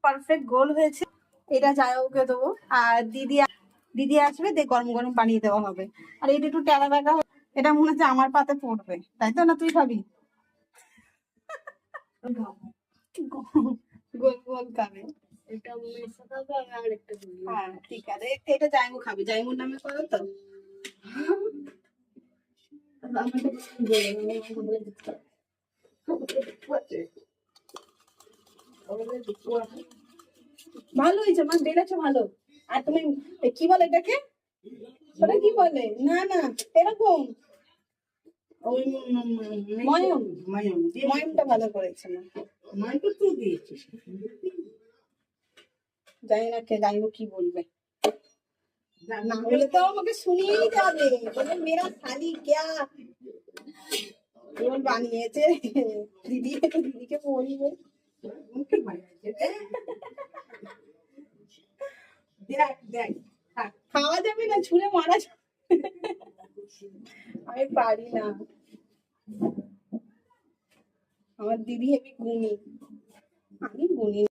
Perfect গোল হয়েছে। এটা জামাইবাবুকে দেবো, আর দিদি আসবে, গরম গরম বানিয়ে দেওয়া হবে। আর এটা একটু টেরা বেঁকা, এটা মনে হচ্ছে আমার পাতে পড়বে, তাই তো? না তুই খাবি? গোল গোল খাবে। হ্যাঁ ঠিক আছে, এটা জাইমু খাবি, জাইমুর নামে করো তো। ভালো হয়েছে মা, বেড়েছো ভালো। আর তুমি কি বলে এটাকে, ওটা কি বলে? না না, এরকম ময়মটা ভালো করেছে না, জানি না কে জানিব কি বলবে, না বলে তো আমাকে শুনিয়েই যাবে, বলে মেরা শালি ক্যা গোল বানিয়েছে। দিদিকে বলবে দেখ দেখ, খাওয়া যাবে না, ছুঁড়ে মারা যাবে। আমি পারি না, আমার দিদি হেবি গুণী, আমি গুণী।